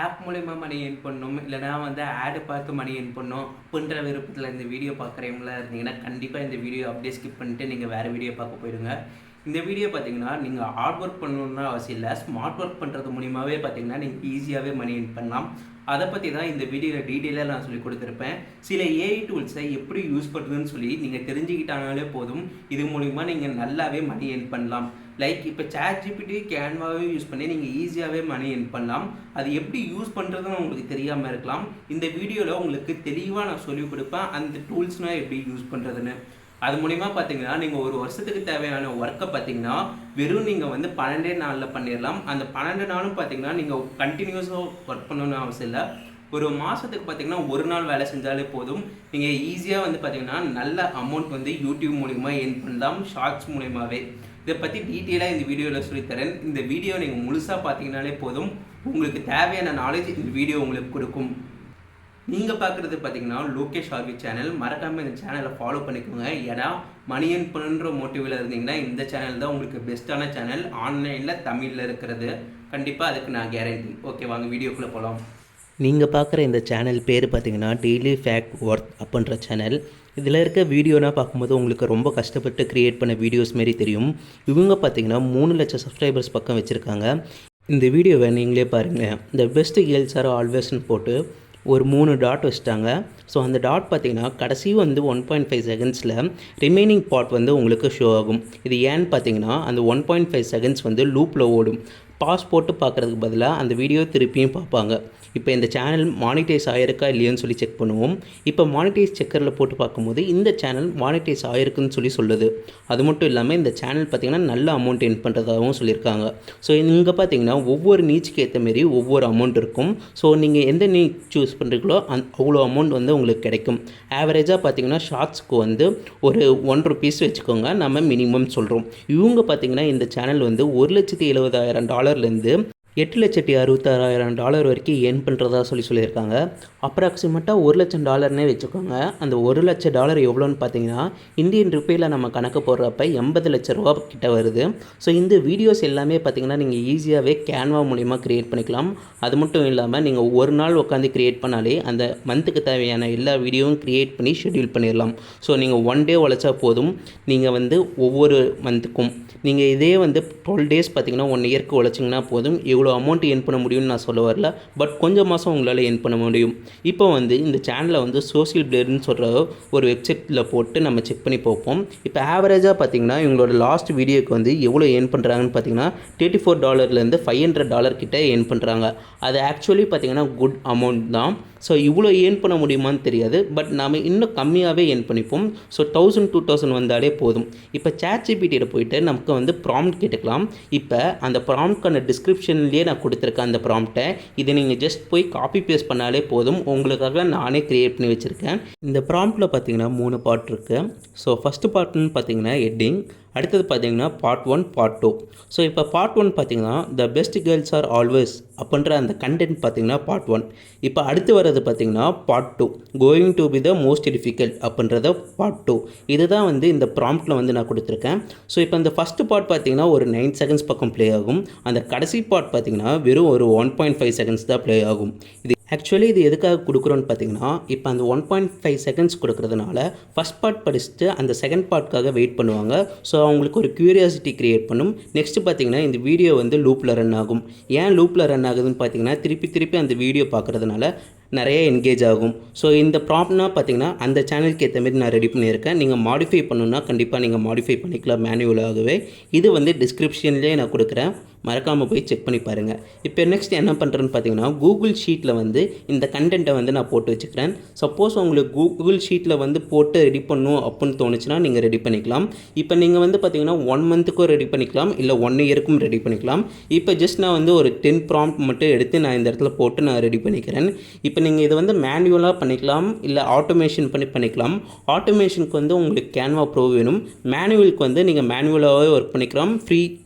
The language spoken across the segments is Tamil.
ஆப் மூலயமா மணி ஏர்ன் பண்ணணும், இல்லைனா வந்து ஆடு பார்த்து மணி ஏர்ன் பண்ணணும் அப்படின்ற விருப்பத்தில் இந்த வீடியோ பார்க்குறவங்களா இருந்தீங்கன்னா கண்டிப்பாக இந்த வீடியோ அப்படியே ஸ்கிப் பண்ணிட்டு நீங்கள் வேறு வீடியோ பார்க்க போயிடுங்க. இந்த வீடியோ பார்த்தீங்கன்னா நீங்கள் ஹார்ட் ஒர்க் பண்ணணும்னு அவசியம் இல்லை, ஸ்மார்ட் ஒர்க் பண்ணுறது மூலியமாகவே பார்த்தீங்கன்னா நீங்கள் ஈஸியாகவே மணி ஏர்ன் பண்ணலாம். அதை பற்றி தான் இந்த வீடியோவில் டீட்டெயிலாக நான் சொல்லி கொடுத்துருப்பேன். சில ஏஐ டூல்ஸை எப்படி யூஸ் பண்ணுறதுன்னு சொல்லி நீங்கள் தெரிஞ்சுக்கிட்டாலே போதும், இது மூலிமா நீங்கள் நல்லாவே மணி ஏர்ன் பண்ணலாம். லைக் இப்போ ChatGPT Canvaவே யூஸ் பண்ணி நீங்கள் ஈஸியாகவே மணி ஏர்ன் பண்ணலாம். அது எப்படி யூஸ் பண்ணுறதுன்னு உங்களுக்கு தெரியாமல் இருக்கலாம். இந்த வீடியோவில் உங்களுக்கு தெளிவாக நான் சொல்லிக் கொடுப்பேன் அந்த டூல்ஸ்னால் எப்படி யூஸ் பண்ணுறதுன்னு. அது மூலிமா பார்த்தீங்கன்னா நீங்கள் ஒரு வருஷத்துக்கு தேவையான ஒர்க்கை பார்த்தீங்கன்னா வெறும் நீங்கள் வந்து 12 நாளில் பண்ணிடலாம். அந்த 12 நாளும் பார்த்தீங்கன்னா நீங்கள் கண்டினியூஸாக ஒர்க் பண்ணணும்னு அவசியம் இல்லை. ஒரு மாதத்துக்கு பார்த்தீங்கன்னா ஒரு நாள் வேலை செஞ்சாலே போதும், நீங்கள் ஈஸியாக வந்து பார்த்தீங்கன்னா நல்ல அமௌண்ட் வந்து யூடியூப் மூலிமா ஏர்ன் பண்ணலாம், ஷார்ட்ஸ் மூலிமாவே. இதை பற்றி டீட்டெயிலாக இந்த வீடியோவில் சொல்லித்தரேன். இந்த வீடியோ நீங்கள் முழுசாக பார்த்தீங்கன்னாலே போதும், உங்களுக்கு தேவையான நாலேஜ் இந்த வீடியோ உங்களுக்கு கொடுக்கும். நீங்கள் பார்க்குறது பார்த்தீங்கன்னா லோகேஷ் ஆர்வி சேனல். மறக்காமல் இந்த சேனலை ஃபாலோ பண்ணிக்கோங்க. ஏன்னா மணி ஏர்ன் பண்ணுற மோட்டிவில் இருந்தீங்கன்னா இந்த சேனல் தான் உங்களுக்கு பெஸ்ட்டான சேனல் ஆன்லைனில் தமிழில் இருக்கிறது. கண்டிப்பாக அதுக்கு நான் கேரண்டி. ஓகே, வாங்க வீடியோக்குள்ளே போகலாம். நீங்கள் பார்க்குற இந்த சேனல் பேர் பார்த்தீங்கன்னா டெய்லி ஃபேக்ட் ஒர்த் அப்படின்ற சேனல். இதில் இருக்க வீடியோனா பார்க்கும்போது உங்களுக்கு ரொம்ப கஷ்டப்பட்டு க்ரியேட் பண்ண வீடியோஸ் மாரி தெரியும். இவங்க பார்த்தீங்கன்னா 3 லட்சம் சப்ஸ்கிரைபர்ஸ் பக்கம் வச்சுருக்காங்க. இந்த வீடியோவை நீங்களே பாருங்கள். இந்த பெஸ்ட் கேர்ள்ஸ் ஆர் ஆல்வேஸ்ன்னு போட்டு ஒரு 3 டாட் வச்சுட்டாங்க. ஸோ அந்த டாட் பார்த்தீங்கன்னா கடைசி வந்து 1.5 செகண்ட்ஸில் ரிமைனிங் பார்ட் வந்து உங்களுக்கு ஷோ ஆகும். இது ஏன்னு பார்த்தீங்கன்னா அந்த 1.5 செகண்ட்ஸ் வந்து லூப்பில் ஓடும். பாஸ் போட்டு பார்க்குறதுக்கு பதிலாக அந்த வீடியோ திருப்பியும் பார்ப்பாங்க. இப்போ இந்த சேனல் மானிட்டைஸ் ஆகிருக்கா இல்லையான்னு சொல்லி செக் பண்ணுவோம். இப்போ மானிட்டைஸ் செக்கரில் போட்டு பார்க்கும்போது இந்த சேனல் மானிட்டைஸ் ஆகிருக்குன்னு சொல்லி சொல்லுது. அது மட்டும் இல்லாமல் இந்த சேனல் பார்த்திங்கன்னா நல்ல அமௌண்ட் ஏர்ன் பண்ணுறதாகவும் சொல்லியிருக்காங்க. ஸோ இங்கே பார்த்தீங்கன்னா ஒவ்வொரு நீச்சுக்கு ஏற்ற மாரி ஒவ்வொரு அமௌண்ட் இருக்கும். ஸோ நீங்கள் எந்த நீச் சூஸ் பண்ணுறீங்களோ அவ்வளோ அமௌண்ட் வந்து உங்களுக்கு கிடைக்கும். ஆவரேஜாக பார்த்தீங்கன்னா ஷார்ட்ஸ்க்கு வந்து ஒரு $1 வச்சுக்கோங்க, நம்ம மினிமம் சொல்கிறோம். இவங்க பார்த்தீங்கன்னா இந்த சேனல் வந்து $1,70,000 $8,66,000 வரைக்கும் ஏர்ன் பண்ணுறதா சொல்லியிருக்காங்க. அப்ராக்சிமேட்டாக $1,00,000 வச்சுக்கோங்க. அந்த $1,00,000 எவ்வளோன்னு பார்த்தீங்கன்னா இந்தியன் ருப்பியில் நம்ம கணக்கு போடுறப்ப 80 லட்ச ரூபா கிட்ட வருது. ஸோ இந்த வீடியோஸ் எல்லாமே பார்த்தீங்கன்னா நீங்கள் ஈஸியாகவே கேன்வா மூலிமா க்ரியேட் பண்ணிக்கலாம். அது மட்டும் இல்லாமல் நீங்கள் ஒரு நாள் உட்காந்து க்ரியேட் பண்ணாலே அந்த மந்த்துக்கு தேவையான எல்லா வீடியோவும் க்ரியேட் பண்ணி ஷெட்யூல் பண்ணிடலாம். ஸோ நீங்கள் 1 டே உழைச்சா போதும், நீங்கள் வந்து ஒவ்வொரு மந்த்துக்கும் நீங்கள் இதே வந்து 12 டேஸ் பார்த்தீங்கன்னா 1 இயர்க்கு உழைச்சிங்கன்னா போதும். எவ்வளோ அமௌண்ட் ஏர்ன் பண்ண முடியும்னு நான் சொல்ல வரல, பட் கொஞ்சம் மாதம் உங்களால் ஏர்ன் பண்ண முடியும். இப்போ வந்து இந்த சேனலை வந்து சோசியல் பிளேடுன்னு சொல்கிற ஒரு வெப்சைட்டில் போட்டு நம்ம செக் பண்ணி பார்ப்போம். இப்போ ஆவரேஜாக பார்த்தீங்கன்னா இவங்களோட லாஸ்ட் வீடியோக்கு வந்து எவ்வளோ ஏர்ன் பண்ணுறாங்கன்னு பார்த்தீங்கன்னா $34 $500 கிட்ட ஏர்ன் பண்ணுறாங்க. அது ஆக்சுவலி பார்த்தீங்கன்னா குட் அமௌண்ட் தான். ஸோ இவ்வளோ ஏர்ன் பண்ண முடியுமான்னு தெரியாது, பட் நாம் இன்னும் கம்மியாகவே ஏர்ன் பண்ணிப்போம். ஸோ 1000 2000 வந்தாலே போதும். இப்போ ChatGPTயில் போயிட்டு நமக்கு வந்து ப்ராம்ப்ட் கேட்டுக்கலாம். இப்போ அந்த ப்ராம்ப்ட்கான டிஸ்கிரிப்ஷன்லேயே நான் கொடுத்துருக்கேன் அந்த ப்ராம்ப்டை. இதை நீங்கள் ஜஸ்ட் போய் காப்பி பேஸ்ட் பண்ணாலே போதும். உங்களுக்காக நானே க்ரியேட் பண்ணி வச்சுருக்கேன். இந்த ப்ராம்ப்டில் பார்த்தீங்கன்னா 3 பார்ட் இருக்குது. ஸோ ஃபஸ்ட்டு பார்ட்னு பார்த்தீங்கன்னா ஹெட்டிங், அடுத்தது பார்த்தீங்கன்னா பார்ட் 1 பார்ட் 2. ஸோ இப்போ பார்ட் 1 பார்த்தீங்கன்னா the best girls are always அப்படின்ற அந்த கண்டென்ட் பார்த்தீங்கன்னா பார்ட் 1. இப்போ அடுத்து வர்றது பார்த்தீங்கன்னா part 2 going to be the most difficult அப்படின்றத பார்ட் 2. இதுதான் வந்து இந்த ப்ராம்ப்டில் வந்து நான் கொடுத்துருக்கேன். ஸோ இப்போ இந்த ஃபஸ்ட்டு பார்ட் பார்த்தீங்கன்னா ஒரு 9 செகண்ட்ஸ் பக்கம் ப்ளே ஆகும். அந்த கடைசி பார்ட் பார்த்தீங்கன்னா வெறும் ஒரு 1.5 செகண்ட்ஸ் தான் ப்ளே ஆகும். ஆக்சுவலி இது எதுக்காக கொடுக்குறோன்னு பார்த்தீங்கன்னா இப்போ அந்த 1.5 செகண்ட்ஸ் கொடுக்குறதுனால ஃபஸ்ட் பார்ட் படிச்சுட்டு அந்த செகண்ட் பார்ட்காக வெயிட் பண்ணுவாங்க. ஸோ அவங்களுக்கு ஒரு க்யூரியாசிட்டி க்ரியேட் பண்ணும். நெக்ஸ்ட்டு பார்த்தீங்கன்னா இந்த வீடியோ வந்து லூப்பில் ரன் ஆகும். ஏன் லூப்பில் ரன் ஆகுதுன்னு பார்த்தீங்கன்னா திருப்பி அந்த வீடியோ பார்க்குறதுனால நிறைய என்கேஜ் ஆகும். ஸோ இந்த ப்ராம்ப்ட்னா பார்த்தீங்கன்னா அந்த சேனலுக்கு ஏற்ற மாதிரி நான் ரெடி பண்ணியிருக்கேன். நீங்கள் மாடிஃபை பண்ணணுன்னா கண்டிப்பாக நீங்கள் மாடிஃபை பண்ணிக்கலாம் மேனுவலாகவே. இது வந்து டிஸ்கிரிப்ஷன்லேயே நான் கொடுக்குறேன், மறக்காமல் போய் செக் பண்ணி பாருங்கள். இப்போ நெக்ஸ்ட் என்ன பண்ணுறேன்னு பார்த்தீங்கன்னா கூகுள் ஷீட்டில் வந்து இந்த கண்டென்ட்டை வந்து நான் போட்டு வச்சுக்கிறேன். சப்போஸ் உங்களுக்கு கூகுள் ஷீட்டில் வந்து போட்டு ரெடி பண்ணணும் அப்படின்னு தோணுச்சுன்னா நீங்கள் ரெடி பண்ணிக்கலாம். இப்போ நீங்கள் வந்து பார்த்தீங்கன்னா 1 மந்த்துக்கும் ரெடி பண்ணிக்கலாம், இல்லை 1 இயருக்கும் ரெடி பண்ணிக்கலாம். இப்போ ஜஸ்ட் நான் வந்து ஒரு 10 ப்ராம்ப்ட் மட்டும் எடுத்து நான் இந்த இடத்துல போட்டு நான் ரெடி பண்ணிக்கிறேன். இப்போ நீங்கள் இதை வந்து மேனுவலாக பண்ணிக்கலாம், இல்லை ஆட்டோமேஷன் பண்ணிக்கலாம். ஆட்டோமேஷனுக்கு வந்து உங்களுக்கு கேன்வா ப்ரோ வேணும். மேனுவலுக்கு வந்து நீங்கள் மேனுவலாகவே ஒர்க் பண்ணிக்கலாம், ஃப்ரீ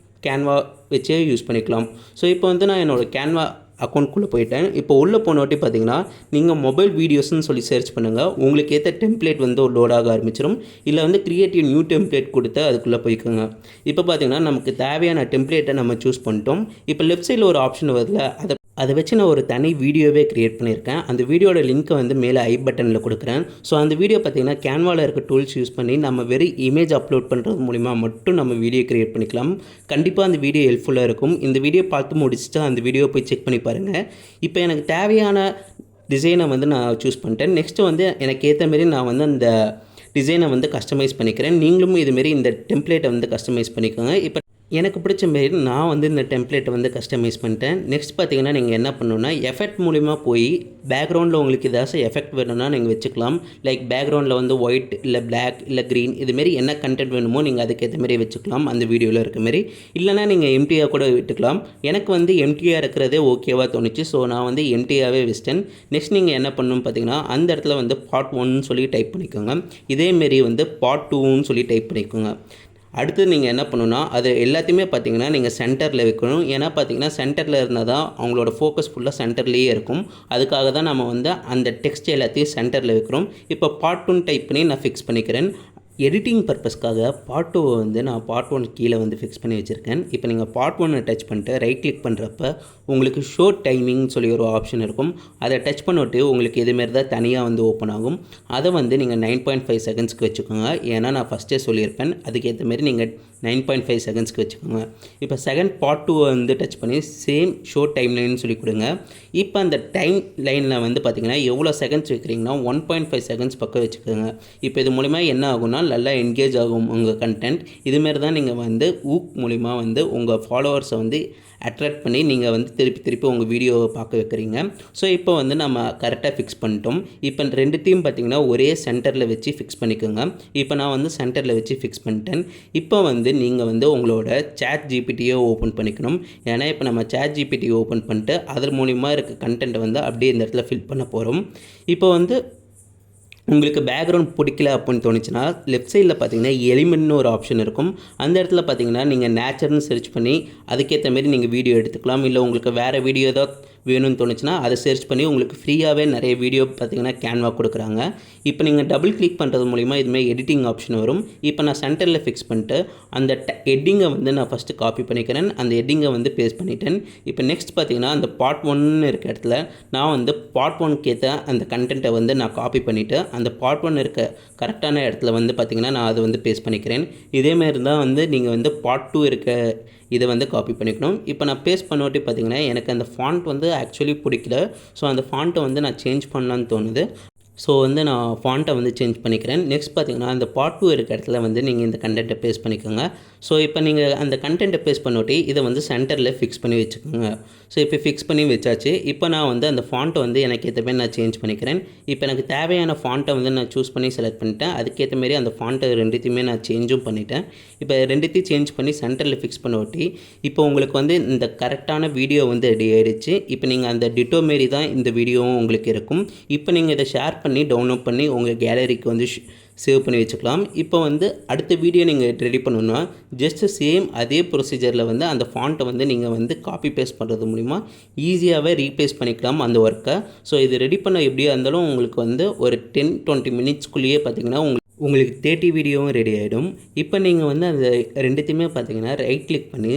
கேன்வா வச்சே யூஸ் பண்ணிக்கலாம். ஸோ இப்போ வந்து நான் என்னோடய கேன்வா அக்கௌண்ட்குள்ளே போயிட்டேன். இப்போ உள்ளே போனோட்டி பார்த்தீங்கன்னா நீங்கள் மொபைல் வீடியோஸ்ன்னு சொல்லி சர்ச் பண்ணுங்கள். உங்களுக்கு ஏற்ற டெம்ப்ளேட் வந்து லோடாக ஆரம்பிச்சிடும். இல்லை வந்து கிரியேட்டிவ் நியூ டெம்ப்ளேட் கொடுத்து அதுக்குள்ளே போய்க்குங்க. இப்போ பார்த்தீங்கன்னா நமக்கு தேவையான டெம்ப்ளேட்டை நம்ம சூஸ் பண்ணிட்டோம். இப்போ லெஃப்ட் சைடில் ஒரு ஆப்ஷன் வருதுல, அதை அதை வச்சு நான் ஒரு தனி வீடியோவே க்ரியேட் பண்ணியிருக்கேன். அந்த வீடியோட லிங்க்கை வந்து மேலே ஐ பட்டனில் கொடுக்குறேன். ஸோ அந்த வீடியோ பார்த்திங்கன்னா கேன்வாவில் இருக்க டூல்ஸ் யூஸ் பண்ணி நம்ம வெறும் இமேஜ் அப்லோட் பண்ணுறது மூலிமா மட்டும் நம்ம வீடியோ க்ரியேட் பண்ணிக்கலாம். கண்டிப்பாக அந்த வீடியோ ஹெல்ப்ஃபுல்லாக இருக்கும். இந்த வீடியோ பார்த்து முடிச்சுட்டு அந்த வீடியோ போய் செக் பண்ணி பாருங்கள். இப்போ எனக்கு தேவையான டிசைனை வந்து நான் சூஸ் பண்ணிட்டேன். நெக்ஸ்ட்டு வந்து எனக்கு ஏற்ற மாரி நான் வந்து அந்த டிசைனை வந்து கஸ்டமைஸ் பண்ணிக்கிறேன். நீங்களும் இதுமாரி இந்த டெம்ப்ளேட்டை வந்து கஸ்டமைஸ் பண்ணிக்கோங்க. இப்போ எனக்கு பிடிச்ச மாரி நான் வந்து இந்த டெம்ப்ளேட்டை வந்து கஸ்டமைஸ் பண்ணிட்டேன். நெக்ஸ்ட் பார்த்தீங்கன்னா நீங்கள் என்ன பண்ணணுன்னா எஃபெக்ட் மூலிமா போய் பேக்ரவுண்டில் உங்களுக்கு ஏதாச்சும் எஃபெக்ட் வேணும்னா நீங்கள் வச்சுக்கலாம். லைக் பேக்ரவுண்டில் வந்து ஒயிட் இல்லை பிளாக் இல்லை க்ரீன் இதுமாரி என்ன கண்டென்ட் வேணுமோ நீங்கள் அதுக்கேற்ற மாரி வச்சுக்கலாம். அந்த வீடியோவில் இருக்க மாரி இல்லைனா நீங்கள் எம்டியாக கூட விட்டுக்கலாம். எனக்கு வந்து எம்டியாக இருக்கிறதே ஓகேவாக தோணுச்சு. ஸோ நான் வந்து எம்டியாகவே வச்சிட்டேன். நெக்ஸ்ட் நீங்கள் என்ன பண்ணணும்னு பார்த்தீங்கன்னா அந்த இடத்துல வந்து பார்ட் 1 சொல்லி டைப் பண்ணிக்கோங்க. இதேமாரி வந்து பார்ட் 2ன்னு சொல்லி டைப் பண்ணிக்கோங்க. அடுத்து நீங்கள் என்ன பண்ணணுன்னா அது எல்லாத்தையுமே பார்த்தீங்கன்னா நீங்கள் சென்டரில் வைக்கணும். ஏன்னா பார்த்தீங்கன்னா சென்டரில் இருந்தால் தான் அவங்களோட ஃபோக்கஸ் ஃபுல்லாக சென்டர்லேயே இருக்கும். அதுக்காக தான் நம்ம வந்து அந்த டெக்ஸ்ட் எல்லாத்தையும் சென்டரில் வைக்கிறோம். இப்போ பார்ட் 2 டைப் பண்ணி நான் ஃபிக்ஸ் பண்ணிக்கிறேன். எடிட்டிங் பர்பஸ்க்காக பார்ட் 2 வந்து நான் பார்ட் 1 கீழே வந்து ஃபிக்ஸ் பண்ணி வச்சுருக்கேன். இப்போ நீங்கள் பார்ட் 1 டச் பண்ணிட்டு ரைட் கிளிக் பண்ணுறப்ப உங்களுக்கு ஷோ டைமிங் சொல்லி ஒரு ஆப்ஷன் இருக்கும். அதை டச் பண்ணிவிட்டு உங்களுக்கு இதுமாரி தான் தனியாக வந்து ஓப்பன் ஆகும். அதை வந்து நீங்கள் 9.5 செகண்ட்ஸ்க்கு வச்சுக்கோங்க. ஏன்னா நான் ஃபஸ்ட்டே சொல்லியிருப்பேன் அதுக்கேற்ற மாரி நீங்கள் 9.5 செகண்ட்ஸ்க்கு வச்சுக்கோங்க. இப்போ செகண்ட் பார்ட் 2 வந்து டச் பண்ணி சேம் ஷோ டைம் லைன்னு சொல்லி கொடுங்க. இப்போ அந்த டைம் லைனில் வந்து பார்த்திங்கன்னா எவ்வளோ செகண்ட்ஸ் வைக்கிறீங்கன்னா 1.5 செகண்ட்ஸ் பக்கம் வச்சுக்கோங்க. இப்போ இது மூலிமா என்ன ஆகும்னா நல்லா என்கேஜ் ஆகும் உங்கள் கண்டென்ட். இதுமாரி தான் நீங்கள் வந்து மூலிமா வந்து உங்கள் ஃபாலோவர்ஸை வந்து அட்ராக்ட் பண்ணி நீங்கள் வந்து திருப்பி உங்கள் வீடியோவை பார்க்க வைக்கிறீங்க. ஸோ இப்போ வந்து நம்ம கரெக்டாக ஃபிக்ஸ் பண்ணிட்டோம். இப்போ ரெண்டுத்தையும் பார்த்திங்கன்னா ஒரே சென்டரில் வச்சு ஃபிக்ஸ் பண்ணிக்கோங்க. இப்போ நான் வந்து சென்டரில் வச்சு ஃபிக்ஸ் பண்ணிட்டேன். இப்போ வந்து நீங்கள் வந்து உங்களோட ChatGPTயை ஓப்பன் பண்ணிக்கணும். ஏன்னா இப்போ நம்ம ChatGPT ஓப்பன் பண்ணிட்டு அதன் மூலிமா இருக்க கண்டென்ட்டை வந்து அப்படியே இந்த இடத்துல ஃபில் பண்ண போகிறோம். இப்போ வந்து உங்களுக்கு பேக்ரவுண்ட் பிடிக்கல அப்படின்னு தோணுச்சுன்னா லெஃப்ட் சைடில் பார்த்தீங்கன்னா எலிமெண்ட்னு ஒரு ஆப்ஷன் இருக்கும். அந்த இடத்துல பார்த்தீங்கன்னா நீங்கள் நேச்சர்னு சர்ச் பண்ணி அதுக்கேற்ற மாரி நீங்கள் வீடியோ எடுத்துக்கலாம். இல்லை உங்களுக்கு வேறு வீடியோ தான் வேணும்னு தோணுச்சுன்னா அதை சர்ச் பண்ணி உங்களுக்கு ஃப்ரீயாகவே நிறைய வீடியோ பார்த்திங்கன்னா கேன்வா கொடுக்குறாங்க. இப்போ நீங்கள் டபுள் கிளிக் பண்ணுறது மூலிமா இதுமாதிரி எடிட்டிங் ஆப்ஷன் வரும். இப்போ நான் சென்டரில் ஃபிக்ஸ் பண்ணிட்டு அந்த ஹெட்டிங்கை வந்து நான் ஃபஸ்ட்டு காப்பி பண்ணிக்கிறேன். அந்த ஹெட்டிங்கை வந்து பேஸ்ட் பண்ணிட்டேன். இப்போ நெக்ஸ்ட் பார்த்திங்கன்னா அந்த பார்ட் 1 இருக்க இடத்துல நான் வந்து பார்ட் 1 ஏற்ற அந்த கண்டென்ட்டை வந்து நான் காப்பி பண்ணிவிட்டு அந்த பார்ட் 1 இருக்க கரெக்டான இடத்துல வந்து பார்த்திங்கன்னா நான் அதை வந்து பேஸ்ட் பண்ணிக்கிறேன். இதேமாரி தான் வந்து நீங்கள் வந்து பார்ட் 2 இருக்க இதை வந்து காப்பி பண்ணிக்கணும். இப்போ நான் பேஸ்ட் பண்ணிவிட்டு பார்த்திங்கன்னா எனக்கு அந்த ஃபாண்ட் வந்து ஆக்சுவலி பிடிக்கல. ஸோ அந்த ஃபாண்ட்டை வந்து நான் சேஞ்ச் பண்ணலான்னு தோணுது. ஸோ வந்து நான் ஃபாண்ட்டை வந்து சேஞ்ச் பண்ணிக்கிறேன். நெக்ஸ்ட் பார்த்திங்கன்னா அந்த பார்ட் 2 இருக்க இடத்துல வந்து நீங்கள் இந்த கண்டென்ட்டை பேஸ்ட் பண்ணிக்கோங்க. ஸோ இப்போ நீங்கள் அந்த கண்டென்ட்டை பேஸ்ட் பண்ணிவிட்டு இதை வந்து சென்டரில் ஃபிக்ஸ் பண்ணி வச்சுக்கோங்க. ஸோ இப்போ ஃபிக்ஸ் பண்ணி வச்சாச்சு. இப்போ நான் வந்து அந்த ஃபாண்ட்டை வந்து எனக்கு ஏற்ற மாதிரி நான் சேஞ்ச் பண்ணிக்கிறேன். இப்போ எனக்கு தேவையான ஃபாண்ட்டை வந்து நான் சூஸ் பண்ணி செலக்ட் பண்ணிட்டேன். அதுக்கேற்ற மாரி அந்த ஃபாண்ட்டை ரெண்டுத்தையுமே நான் சேஞ்சும் பண்ணிட்டேன். இப்போ ரெண்டுத்தையும் சேஞ்ச் பண்ணி சென்டரில் ஃபிக்ஸ் பண்ணிவிட்டு இப்போ உங்களுக்கு வந்து இந்த கரெக்டான வீடியோ வந்து ரெடி ஆகிடுச்சு. இப்போ நீங்கள் அந்த டிட்டோ மாரி தான் இந்த வீடியோவும் உங்களுக்கு இருக்கும். இப்போ நீங்கள் இதை ஷேர் பண்ணி டவுன்லோட் பண்ணி உங்கள் கேலரிக்கு வந்து சேவ் பண்ணி வச்சுக்கலாம். இப்போ வந்து அடுத்த வீடியோ நீங்கள் ரெடி பண்ணணுன்னா ஜஸ்ட்டு சேம் அதே ப்ரொசீஜரில் வந்து அந்த ஃபாண்ட்டை வந்து நீங்கள் வந்து காப்பி பேஸ்ட் பண்ணுறது மூலிமா ஈஸியாகவே ரீப்ளேஸ் பண்ணிக்கலாம் அந்த ஒர்க்கை. ஸோ இது ரெடி பண்ண எப்படியா இருந்தாலும் உங்களுக்கு வந்து ஒரு 10-20 மினிட்ஸ்க்குள்ளேயே பார்த்திங்கன்னா உங்களுக்கு 30 வீடியோவும் ரெடி ஆகிடும். இப்போ நீங்கள் வந்து அந்த ரெண்டுத்தையுமே பார்த்திங்கன்னா ரைட் கிளிக் பண்ணி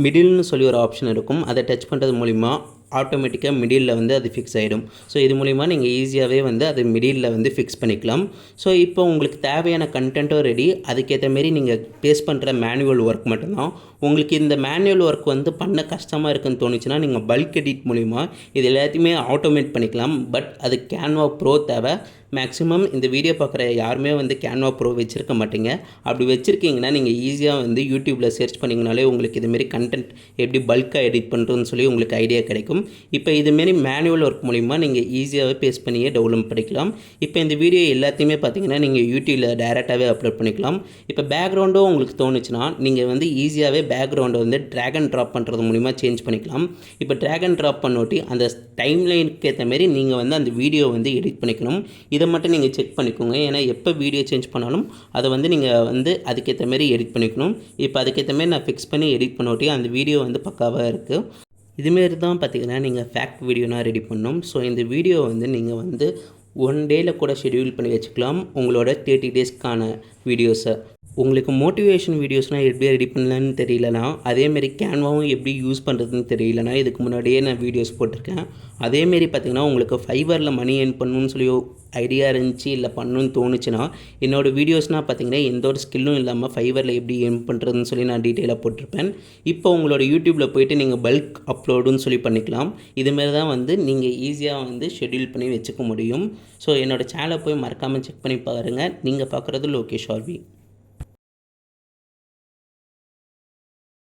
மிடில்னு சொல்லி ஒரு ஆப்ஷன் இருக்கும். அதை டச் பண்ணுறது மூலிமா ஆட்டோமேட்டிக்காக மிடிலில் வந்து அது ஃபிக்ஸ் ஆகிடும். ஸோ இது மூலிமா நீங்கள் ஈஸியாகவே வந்து அது மிடிலில் வந்து ஃபிக்ஸ் பண்ணிக்கலாம். ஸோ இப்போ உங்களுக்கு தேவையான கண்டென்ட்டும் ரெடி. அதுக்கேற்ற மாரி நீங்கள் பேஸ் பண்ணுற மேனுவல் ஒர்க் மட்டும்தான். உங்களுக்கு இந்த மேனுவல் ஒர்க் வந்து பண்ண கஷ்டமாக இருக்குன்னு தோணுச்சுன்னா நீங்கள் பல்க் எடிட் மூலிமா இது எல்லாத்தையுமே ஆட்டோமேட் பண்ணிக்கலாம். பட் அது கேன்வா ப்ரோ தேவை. மேக்ஸிமம் இந்த வீடியோ பார்க்குற யாருமே வந்து கேன்வா ப்ரோ வச்சுருக்க மாட்டீங்க. அப்படி வச்சுருக்கீங்கன்னா நீங்கள் ஈஸியாக வந்து யூடியூப்பில் சர்ச் பண்ணிங்கனாலே உங்களுக்கு இதுமாரி கண்டென்ட் எப்படி பல்காக எடிட் பண்ணுறதுன்னு சொல்லி உங்களுக்கு ஐடியா கிடைக்கும். இப்போ இதுமாரி மேனுவல் ஒர்க் மூலிமா நீங்கள் ஈஸியாகவே பேஸ்ட் பண்ணியே டெவலப் பண்ணிக்கலாம். இப்போ இந்த வீடியோ எல்லாத்தையுமே பார்த்தீங்கன்னா நீங்கள் யூடியூப்பில் டைரெக்டாகவே அப்லோட் பண்ணிக்கலாம். இப்போ பேக்ரவுண்டும் உங்களுக்கு தோணுச்சுன்னா நீங்கள் வந்து ஈஸியாகவே பேக்ரவுண்டை வந்து ட்ராக் அண்ட் ட்ராப் பண்ணுறது மூலிமா சேஞ்ச் பண்ணிக்கலாம். இப்போ ட்ராக் அண்ட் ட்ராப் பண்ணோட்டி அந்த டைம் லைனுக்கு ஏற்ற மாரி நீங்கள் வந்து அந்த வீடியோ வந்து எடிட் பண்ணிக்கணும். இதை மட்டும் நீங்கள் செக் பண்ணிக்கோங்க. ஏன்னா எப்போ வீடியோ சேஞ்ச் பண்ணாலும் அதை வந்து நீங்கள் வந்து அதுக்கேற்ற மாரி எடிட் பண்ணிக்கணும். இப்போ அதுக்கேற்ற மாரி நான் ஃபிக்ஸ் பண்ணி எடிட் பண்ணோட்டி அந்த வீடியோ வந்து பக்காவாக இருக்குது. இதுமாரி தான் பார்த்திங்கன்னா நீங்கள் ஃபேக்ட் வீடியோனா ரெடி பண்ணணும். ஸோ இந்த வீடியோ வந்து நீங்கள் வந்து 1 டேயில் கூட ஷெடியூல் பண்ணி வச்சுக்கலாம் உங்களோட 30 டேஸ்க்கான வீடியோஸை. உங்களுக்கு மோட்டிவேஷன் வீடியோஸ்னால் எப்படி ரெடி பண்ணலான்னு தெரியலனா, அதேமாரி கேன்வாவும் எப்படி யூஸ் பண்ணுறதுன்னு தெரியலனா, இதுக்கு முன்னாடியே நான் வீடியோஸ் போட்டிருக்கேன். அதேமாரி பார்த்திங்கன்னா உங்களுக்கு ஃபைவரில் மணி ஏர்ன் பண்ணணும்னு சொல்லி ஐடியா இருந்துச்சு, இல்லை பண்ணணும்னு தோணுச்சுன்னா, என்னோடய வீடியோஸ்னால் பார்த்திங்கன்னா எந்த ஒரு ஸ்கில்லும் இல்லாமல் ஃபைவரில் எப்படி ஏர்ன் பண்ணுறதுன்னு சொல்லி நான் டீட்டெயிலாக போட்டிருப்பேன். இப்போ உங்களோட யூடியூப்பில் போய்ட்டு நீங்கள் பல்க் அப்லோடுன்னு சொல்லி பண்ணிக்கலாம். இதுமாரி தான் வந்து நீங்கள் ஈஸியாக ஷெட்யூல் பண்ணி வச்சுக்க முடியும். ஸோ என்னோடய சேனலை போய் மறக்காமல் செக் பண்ணி பாருங்கள். நீங்கள் பார்க்குறது லோகேஷ் ஆர்வி.